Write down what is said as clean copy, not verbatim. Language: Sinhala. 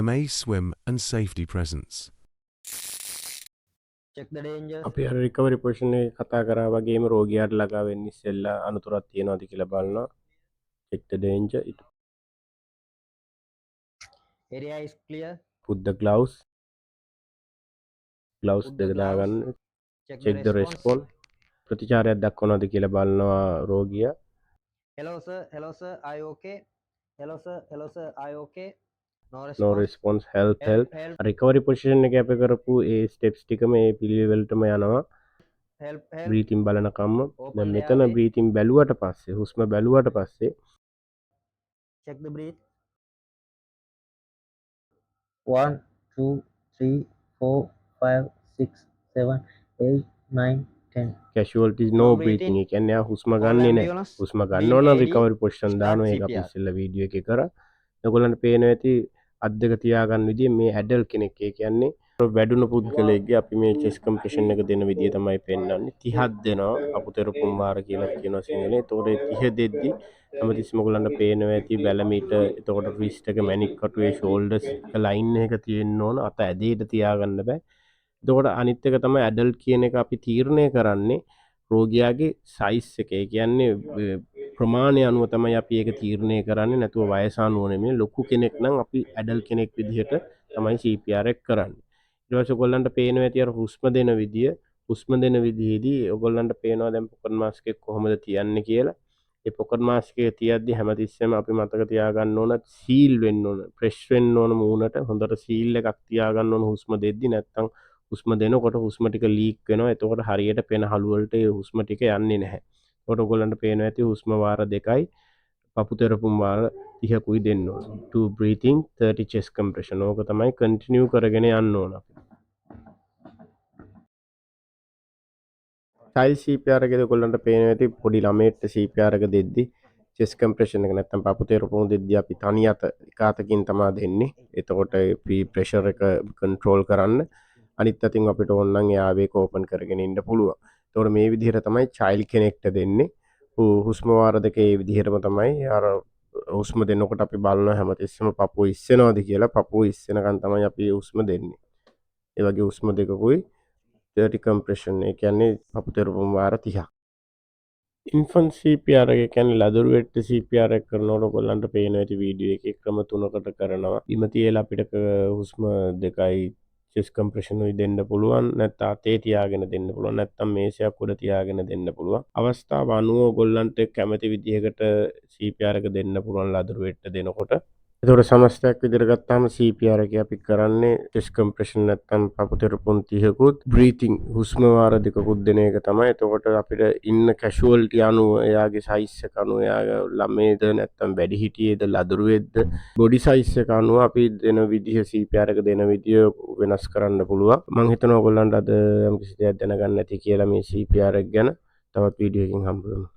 MA swim and safety presence. check the danger. අපි අර රිකවරි පොසිෂන් එකේ කතා කරා වගේම රෝගියාට ළඟා වෙන්න ඉස්සෙල්ලා අනතුරක් තියෙනවද කියලා බලනවා. check the danger. Area is clear. put the gloves Put the දෙක gloves. දාගන්න. check check the response. ප්‍රතිචාරයක් දක්වනවද කියලා බලනවා රෝගියා. hello sir, are you okay? hello sir, are you okay? no no response. response. help. help recovery position එකේ අපි කරපු ඒ ස්ටෙප්ස් ටිකම ඒ පිළිවෙලටම යනවා. help බ්‍රීතින් බලනකම්ම Open දැන් the මෙතන airway. බ්‍රීතින් බැලුවට පස්සේ හුස්ම බැලුවට පස්සේ check the breath. 1 2 3 4 5 6 7 8 9 10 casualties no No breathing. breathing. ඒ කියන්නේ එයා හුස්ම All ගන්නෙ නැහැ. ambulance හුස්ම ගන්න being ඕන නම් ready. රිකවරි පොසිෂන් Start දානවා. ඒක අපි CPR. ඉස්සෙල්ලා වීඩියෝ එකේ කරා. ඔයගොල්ලන්ට පේනවා ඇති අත් දෙක තියාගන්න විදිය මේ ඇඩල් කෙනෙක්. ඒ කියන්නේ වැඩුණු පුද්ගලයෙක්ගේ අපි මේ chest compression එක දෙන විදිය තමයි පෙන්වන්නේ. 30ක් දෙනවා. අපුතෙරුපුම් වාර කියලා කියනවා සිංහලෙන්. ඒතකොට 30 දෙද්දි හැමතිස්සෙම ඔයගොල්ලන්ට පේනවා ඇති වැලමීට. එතකොට wrist එක මැනික් කටුවේ shoulders එක line එක තියෙන්න ඕන. අත ඇදේට තියාගන්න බෑ. එතකොට අනිත් එක තමයි ඇඩල්ට් කියන එක අපි තීරණය කරන්නේ රෝගියාගේ සයිස් එක. ඒ කියන්නේ ප්‍රමාණය අනුව තමයි අපි ඒක තීරණය කරන්නේ. නැතුව වයස අනුව නෙමෙයි. ලොකු කෙනෙක් නම් අපි ඇඩල්ට් කෙනෙක් විදිහට තමයි CPR එක කරන්නේ. ඊට පස්සේ ඔයගොල්ලන්ට පේනවා ඇති අර හුස්ම දෙන විදිය. හුස්ම දෙන විදිහේදී ඔයගොල්ලන්ට පේනවා දැන් පොකට් මාස්ක් එක කොහොමද තියන්නේ කියලා. ඒ පොකට් මාස්ක් එක තියද්දි හැමතිස්සෙම අපි මතක තියාගන්න ඕන සීල් වෙන්න ඕන. ෆ්‍රෙෂ් වෙන්න ඕන මූණට. හොඳට සීල් එකක් තියාගන්න ඕන හුස්ම දෙද්දි. නැත්තම් හුස්ම දෙනකොට හුස්ම ටික ලීක් වෙනවා. එතකොට හරියට පෙනහළු වලට ඒ හුස්ම ටික යන්නේ නැහැ. ඒකට ඔයගොල්ලන්ට පේනවා ඇති හුස්ම වාර 2යි පපු තෙරපුම් වාර 30කුයි දෙන්න ඕන. 2 breathing 30 chest compression. ඕක තමයි කන්ටිනියු කරගෙන යන්න ඕන අපි. child CPR එකේදී ඔයගොල්ලන්ට පේනවා ඇති පොඩි ළමයෙක්ට CPR එක දෙද්දි chest compression එක නැත්තම් පපු තෙරපුම් දෙද්දි අපි තනි අත එක අතකින් තමයි දෙන්නේ. එතකොට pressure එක control කරන්න අනිත් අතින් අපිට ඕන නම් එයාව ඒක ඕපන් කරගෙන ඉන්න පුළුවන්. ඒතකොට මේ විදිහට තමයි child කෙනෙක්ට දෙන්නේ. හුස්ම වාර දෙක ඒ විදිහටම තමයි අර හුස්ම දෙනකොට අපි බලනවා හැමතිස්සෙම පපුව ඉස්සෙනවද කියලා. පපුව ඉස්සෙනකන් තමයි අපි හුස්ම දෙන්නේ. ඒ වගේ හුස්ම දෙකකුයි 30 compression. ඒ කියන්නේ පපු තෙරපුම් වාර 30ක්. infant CPR එක කියන්නේ ලදරුවෙක්ට CPR එක කරනකොට ඔයගොල්ලන්ට පේනවා ඇති වීඩියෝ එකේ ක්‍රම 3කට කරනවා. බිම තියලා අපිට හුස්ම 2යි chest compression උයි දෙන්න පුළුවන්. නැත්නම් අතේ තියාගෙන දෙන්න පුළුවන්. නැත්නම් මේසයක් උඩ තියාගෙන දෙන්න පුළුවන්. අවස්ථාව අනුව ඔයගොල්ලන්ට කැමති විදිහකට CPR එක දෙන්න පුළුවන් ලදරුවෙක්ට දෙනකොට. එතකොට සමස්තයක් විදිහට ගත්තාම CPR එක අපි කරන්නේ chest compression නැත්නම් පපු තෙරපුම් 30කුත් breathing හුස්ම වාර දෙකකුත් දෙන එක තමයි. එතකොට අපිට ඉන්න casualty අනුව එයාගේ size එක අනුව එයාගේ ළමයේද නැත්නම් වැඩිහිටියේද ලදරුවෙක්ද body size එක අනුව අපි දෙන විදිහ CPR එක දෙන විදිය වෙනස් කරන්න පුළුවන්. මම හිතනවා ඔයගොල්ලන්ට අද යම් කිසි දෙයක් දැනගන්න ඇති කියලා මේ CPR එක ගැන. තවත් වීඩියෝ එකකින් හම්බ වෙමු.